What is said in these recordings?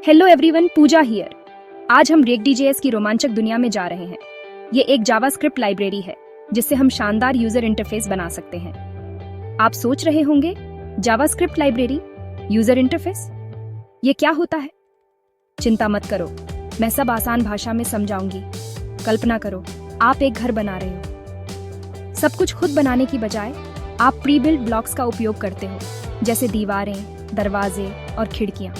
Hello everyone, Puja here. आज हम React.js की रोमांचक दुनिया में जा रहे हैं। ये एक जावास्क्रिप्ट लाइब्रेरी है जिससे हम शानदार यूजर इंटरफेस बना सकते हैं। आप सोच रहे होंगे, जावास्क्रिप्ट लाइब्रेरी, यूजर इंटरफेस, ये क्या होता है? चिंता मत करो, मैं सब आसान भाषा में समझाऊंगी। कल्पना करो, आप एक घर बना रहे हो। सब कुछ खुद बनाने की बजाय आप प्री बिल्ट ब्लॉक्स का उपयोग करते हो, जैसे दीवारें, दरवाजे और खिड़कियां।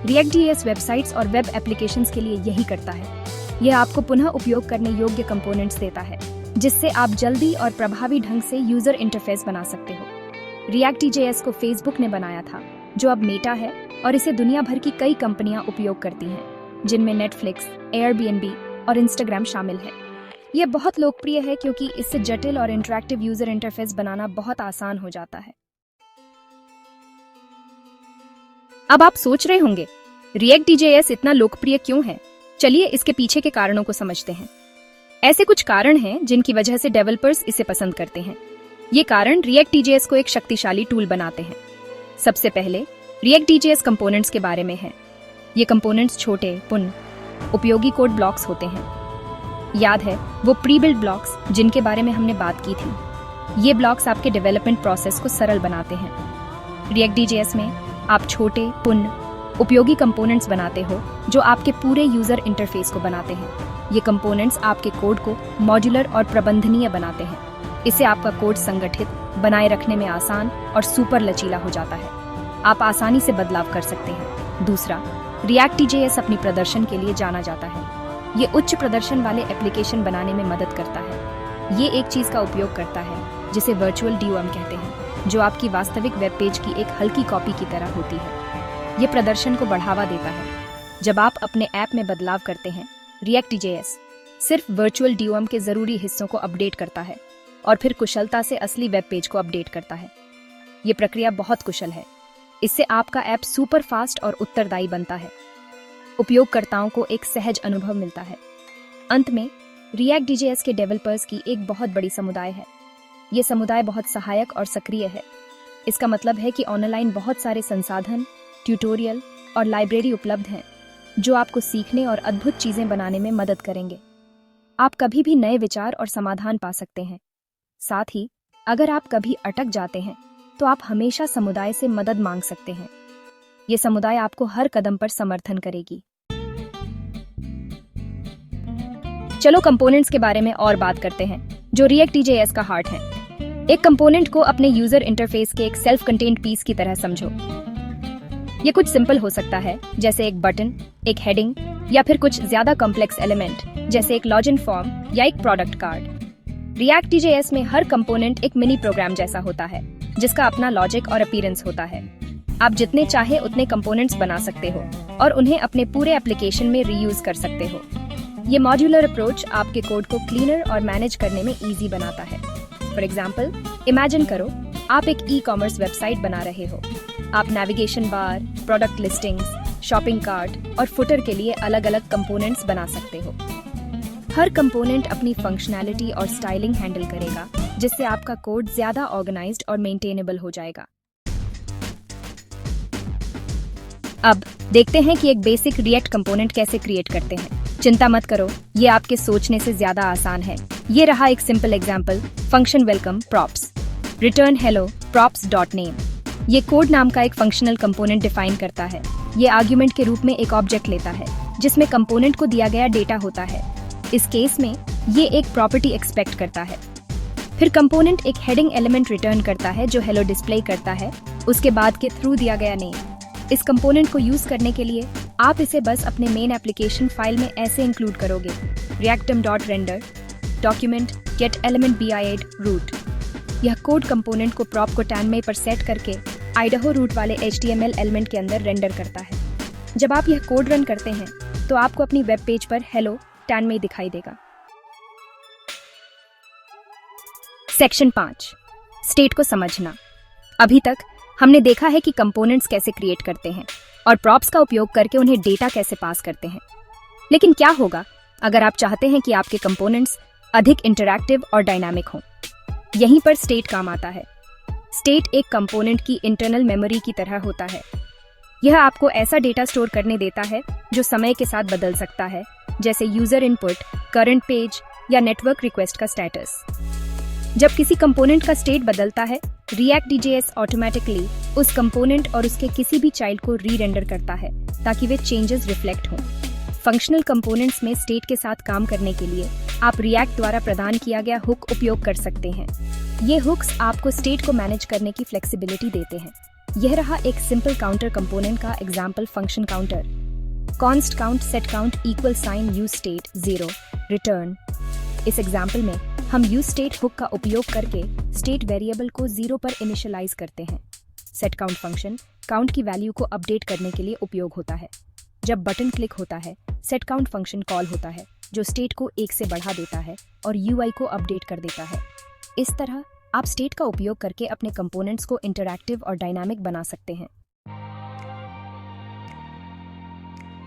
React.js वेबसाइट्स और वेब एप्लीकेशंस के लिए यही करता है। यह आपको पुनः उपयोग करने योग्य कंपोनेंट्स देता है, जिससे आप जल्दी और प्रभावी ढंग से यूजर इंटरफेस बना सकते हो। React.js को फेसबुक ने बनाया था, जो अब मेटा है, और इसे दुनिया भर की कई कंपनियां उपयोग करती हैं, जिनमें नेटफ्लिक्स, एयरबीएनबी और इंस्टाग्राम शामिल है। यह बहुत लोकप्रिय है क्योंकि इससे जटिल और इंटरैक्टिव यूजर इंटरफेस बनाना बहुत आसान हो जाता है। अब आप सोच रहे होंगे, React.js इतना लोकप्रिय क्यों है? चलिए इसके पीछे के कारणों को समझते हैं। ऐसे कुछ कारण हैं जिनकी वजह से डेवलपर्स इसे पसंद करते हैं। ये कारण React.js को एक शक्तिशाली टूल बनाते हैं। सबसे पहले React.js कंपोनेंट्स के बारे में है। ये कंपोनेंट्स छोटे, पुनः उपयोगी कोड ब्लॉक्स होते हैं। याद है वो प्री बिल्ट ब्लॉक्स जिनके बारे में हमने बात की थी? ये ब्लॉक्स आपके डेवलपमेंट प्रोसेस को सरल बनाते हैं। React.js में आप छोटे, पुनः उपयोगी कंपोनेंट्स बनाते हो जो आपके पूरे यूजर इंटरफेस को बनाते हैं। ये कंपोनेंट्स आपके कोड को मॉड्यूलर और प्रबंधनीय बनाते हैं। इससे आपका कोड संगठित, बनाए रखने में आसान और सुपर लचीला हो जाता है। आप आसानी से बदलाव कर सकते हैं। दूसरा, React.js अपनी प्रदर्शन के लिए जाना जाता है। ये उच्च प्रदर्शन वाले एप्लीकेशन बनाने में मदद करता है। ये एक चीज का उपयोग करता है जिसे वर्चुअल DOM कहते हैं, जो आपकी वास्तविक वेब पेज की एक हल्की कॉपी की तरह होती है। ये प्रदर्शन को बढ़ावा देता है। जब आप अपने ऐप में बदलाव करते हैं, React.js सिर्फ वर्चुअल DOM के जरूरी हिस्सों को अपडेट करता है और फिर कुशलता से असली वेब पेज को अपडेट करता है। ये प्रक्रिया बहुत कुशल है। इससे आपका ऐप सुपर फास्ट और उत्तरदायी बनता है। उपयोगकर्ताओं को एक सहज अनुभव मिलता है। अंत में, React.js के डेवलपर्स की एक बहुत बड़ी समुदाय है। ये समुदाय बहुत सहायक और सक्रिय है। इसका मतलब है कि ऑनलाइन बहुत सारे संसाधन, ट्यूटोरियल और लाइब्रेरी उपलब्ध हैं, जो आपको सीखने और अद्भुत चीजें बनाने में मदद करेंगे। आप कभी भी नए विचार और समाधान पा सकते हैं। साथ ही, अगर आप कभी अटक जाते हैं, तो आप हमेशा समुदाय से मदद मांग सकते हैं। ये समुदाय आपको हर कदम पर समर्थन करेगी। चलो कंपोनेंट्स के बारे में और बात करते हैं, जो React.js का हार्ट है। एक कंपोनेंट को अपने यूजर इंटरफेस के एक सेल्फ कंटेन्ड पीस की तरह समझो। ये कुछ सिंपल हो सकता है, जैसे एक बटन, एक हेडिंग, या फिर कुछ ज्यादा कॉम्प्लेक्स एलिमेंट, जैसे एक लॉगिन फॉर्म या एक प्रोडक्ट कार्ड। React.js में हर कंपोनेंट एक मिनी प्रोग्राम जैसा होता है, जिसका अपना लॉजिक और अपीयरेंस होता है। आप जितने चाहे उतने कंपोनेंट्स बना सकते हो और उन्हें अपने पूरे एप्लीकेशन में रीयूज कर सकते हो। ये मॉड्यूलर अप्रोच आपके कोड को क्लीनर और मैनेज करने में इजी बनाता है। फॉर एग्जाम्पल, इमेजिन करो आप एक ई-कॉमर्स वेबसाइट बना रहे हो। आप navigation bar, product listings, shopping cart और फुटर के लिए अलग अलग कंपोनेंट्स बना सकते हो। हर कंपोनेंट अपनी फंक्शनैलिटी और स्टाइलिंग हैंडल करेगा, जिससे आपका कोड ज्यादा ऑर्गेनाइज्ड और मेंटेनेबल हो जाएगा। अब देखते हैं कि एक बेसिक रिएक्ट कंपोनेंट कैसे क्रिएट करते हैं। चिंता मत करो, ये आपके सोचने से ज्यादा आसान है। ये रहा एक simple example, function welcome props, return hello props dot name. ये कोड नाम का एक फंक्शनल कंपोनेंट डिफाइन करता है। ये आर्ग्यूमेंट के रूप में एक ऑब्जेक्ट लेता है, जिसमें कंपोनेंट को दिया गया डेटा होता है। इस केस में ये एक प्रॉपर्टी एक्सपेक्ट करता है। फिर कंपोनेंट एक हेडिंग एलिमेंट रिटर्न करता है जो हेलो डिस्प्ले करता है, उसके बाद के थ्रू दिया गया नेम। इस कंपोनेंट को यूज करने के लिए आप इसे बस अपने मेन एप्लीकेशन फाइल में ऐसे इंक्लूड करोगे: reactdom.render document get element bi8 root। यह कोड कंपोनेंट को प्रॉप को tanmay पर सेट करके idaho रूट वाले HTML एलिमेंट के अंदर रेंडर करता है। जब आप यह कोड रन करते हैं, तो आपको अपनी वेब पेज पर हेलो tanmay दिखाई देगा। सेक्शन 5, स्टेट को समझना। अभी तक हमने देखा है कि कंपोनेंट्स कैसे क्रिएट करते हैं और प्रॉप्स का उपयोग करके उन्हें डेटा कैसे पास करते हैं। लेकिन क्या होगा अगर आप चाहते हैं कि आपके कंपोनेंट्स अधिक इंटरैक्टिव और डायनामिक हों? यहीं पर स्टेट काम आता है। स्टेट एक कंपोनेंट की इंटरनल मेमोरी की तरह होता है। यह आपको ऐसा डेटा स्टोर करने देता है जो समय के साथ बदल सकता है, जैसे यूजर इनपुट, करंट पेज या नेटवर्क रिक्वेस्ट का स्टेटस। जब किसी कंपोनेंट का स्टेट बदलता है, React.js ऑटोमेटिकली उस कंपोनेंट और उसके किसी भी चाइल्ड को री-रेंडर करता है ताकि वे चेंजेस रिफ्लेक्ट हों। फंक्शनल कंपोनेंट्स में स्टेट के साथ काम करने के लिए आप React द्वारा प्रदान किया गया हुक उपयोग कर सकते हैं। ये हुक्स आपको स्टेट को मैनेज करने की फ्लेक्सिबिलिटी देते हैं। यह रहा एक सिंपल काउंटर कंपोनेंट का example function counter. const count set count equal sign use state 0 return। इस एग्जाम्पल में हम use state हुक का उपयोग करके स्टेट वेरिएबल को 0 पर इनिशियलाइज करते हैं। set count फंक्शन काउंट की वैल्यू को अपडेट करने के लिए उपयोग होता है। जब बटन क्लिक होता है, set count फंक्शन कॉल होता है जो स्टेट को 1 से बढ़ा देता है और UI को अपडेट कर देता है। इस तरह आप स्टेट का उपयोग करके अपने कंपोनेंट्स को इंटरैक्टिव और डायनामिक बना सकते हैं।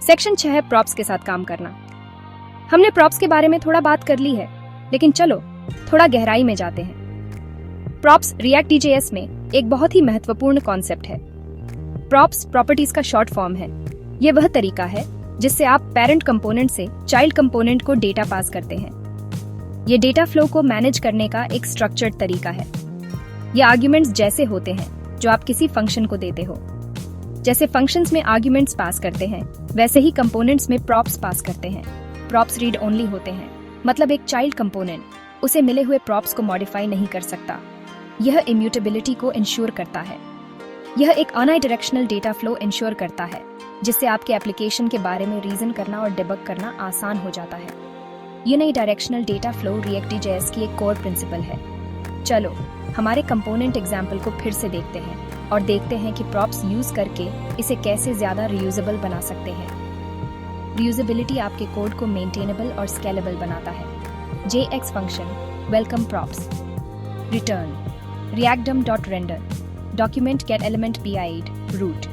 सेक्शन 6 है प्रॉप्स के साथ काम करना। हमने प्रॉप्स के बारे में थोड़ा बात कर ली है, लेकिन चलो थोड़ा गहराई में जाते हैं। प्रॉप्स React.js में एक बहुत ही महत्वपूर्ण कॉन्सेप्ट है। प्रॉप्स प्रॉपर्टीज का शॉर्ट फॉर्म है। यह वह तरीका है जिससे आप पेरेंट कंपोनेंट से चाइल्ड कंपोनेंट को डेटा पास करते हैं। ये डेटा फ्लो को मैनेज करने का एक स्ट्रक्चर्ड तरीका है। ये आर्ग्यूमेंट्स जैसे होते हैं जो आप किसी फंक्शन को देते हो। जैसे फंक्शंस में आर्ग्यूमेंट्स पास करते हैं, वैसे ही कंपोनेंट्स में प्रॉप्स पास करते हैं। प्रॉप्स रीड ओनली होते हैं, मतलब एक चाइल्ड कंपोनेंट उसे मिले हुए प्रॉप्स को मॉडिफाई नहीं कर सकता। यह इम्यूटेबिलिटी को इंश्योर करता है। यह एक अनडायरेक्शनल डेटा फ्लो इंश्योर करता है, जिससे आपके एप्लीकेशन के बारे में रीजन करना और डिबग करना आसान हो जाता है। यूनिडायरेक्शनल डेटा फ्लो React.js की एक कोर प्रिंसिपल है। चलो हमारे कंपोनेंट एग्जाम्पल को फिर से देखते हैं और देखते हैं कि प्रॉप्स यूज करके इसे कैसे ज्यादा रियूजेबल बना सकते हैं। रियूजेबिलिटी आपके कोड को मेंटेनेबल और स्केलेबल बनाता है। JX function welcome props return reactdom.render document get element PID root.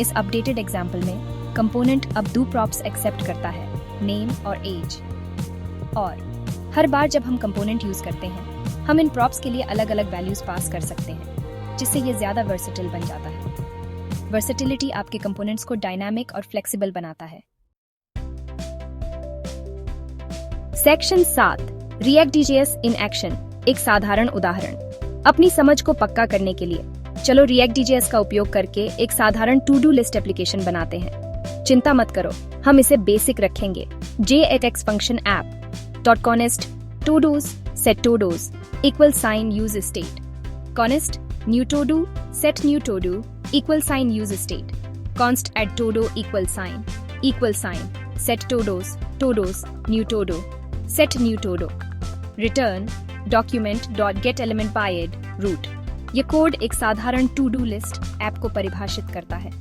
इस अपडेटेड एग्जाम्पल में कंपोनेंट अब 2 प्रॉप्स एक्सेप्ट करता है, नेम और एज। और हर बार जब हम कंपोनेंट यूज करते हैं, हम इन प्रॉप्स के लिए अलग अलग वैल्यूज पास कर सकते हैं, जिससे ये ज्यादा वर्सेटिल बन जाता है। वर्सेटिलिटी आपके कंपोनेंट्स को डायनामिक और फ्लेक्सिबल बनाता है। सेक्शन 7 React.js इन एक्शन, एक साधारण उदाहरण। अपनी समझ को पक्का करने के लिए चलो React.js का उपयोग करके एक साधारण टू डू लिस्ट एप्लीकेशन बनाते हैं। चिंता मत करो, हम इसे बेसिक रखेंगे। JX function app .const to dos set to dos equal sign use state const new to do set new to do equal sign use state const add to do equal sign set to dos new to do set new to do return document dot get element by id root। ये code एक साधारण to do list app को परिभाषित करता है।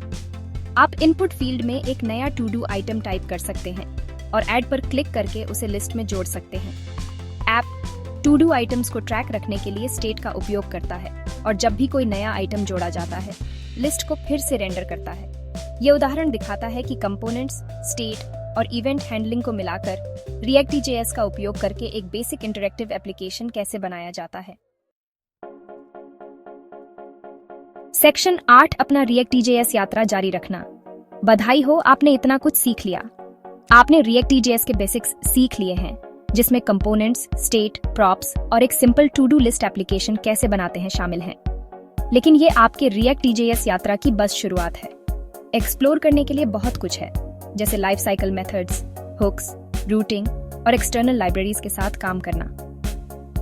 आप input field में एक नया टू डू आइटम टाइप कर सकते हैं और ऐड पर क्लिक करके उसे लिस्ट में जोड़ सकते हैं। ऐप टू डू आइटम्स को ट्रैक रखने के लिए स्टेट का उपयोग करता है और जब भी कोई नया आइटम जोड़ा जाता है, लिस्ट को फिर से रेंडर करता है। यह उदाहरण दिखाता है कि कंपोनेंट्स, स्टेट और इवेंट हैंडलिंग को मिलाकर React.js का उपयोग करके एक बेसिक इंटरैक्टिव एप्लीकेशन कैसे बनाया जाता है। सेक्शन 8 अपना React.js यात्रा जारी रखना। बधाई हो, आपने इतना कुछ सीख लिया। आपने React.js के बेसिक्स सीख लिए हैं, जिसमें कंपोनेंट्स, स्टेट, प्रॉप्स और एक simple to do list application कैसे बनाते हैं शामिल हैं। लेकिन ये आपके React.js यात्रा की बस शुरुआत है। एक्सप्लोर करने के लिए बहुत कुछ है, जैसे life cycle methods, hooks, routing और एक्सटर्नल लाइब्रेरीज के साथ काम करना।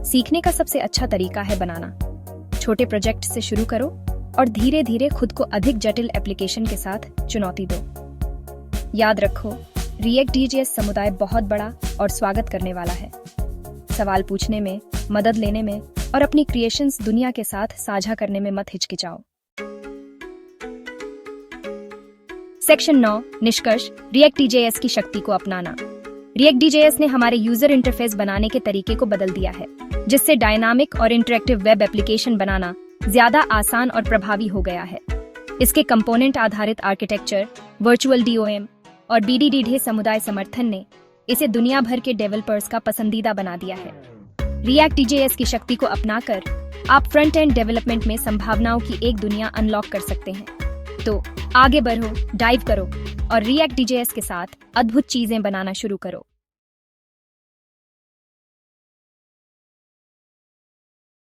सीखने का सबसे अच्छा तरीका है बनाना। छोटे प्रोजेक्ट से शुरू करो और धीरे धीरे खुद को अधिक जटिल एप्लीकेशन के साथ चुनौती दो। याद रखो, React.js समुदाय बहुत बड़ा और स्वागत करने वाला है। सवाल पूछने में, मदद लेने में और अपनी क्रिएशंस दुनिया के साथ साझा करने में मत हिचकिचाओ। सेक्शन 9 निष्कर्ष, React.js की शक्ति को अपनाना। React.js ने हमारे यूजर इंटरफेस बनाने के तरीके को बदल दिया है, जिससे डायनामिक और इंटरैक्टिव वेब एप्लीकेशन बनाना ज्यादा आसान और प्रभावी हो गया है। इसके कंपोनेंट आधारित आर्किटेक्चर, वर्चुअल DOM और BDD समुदाय समर्थन ने इसे दुनिया भर के डेवलपर्स का पसंदीदा बना दिया है। React.js की शक्ति को अपनाकर आप फ्रंट एंड डेवलपमेंट में संभावनाओं की एक दुनिया अनलॉक कर सकते हैं। तो आगे बढ़ो, डाइव करो और React.js के साथ अद्भुत चीजें बनाना शुरू करो।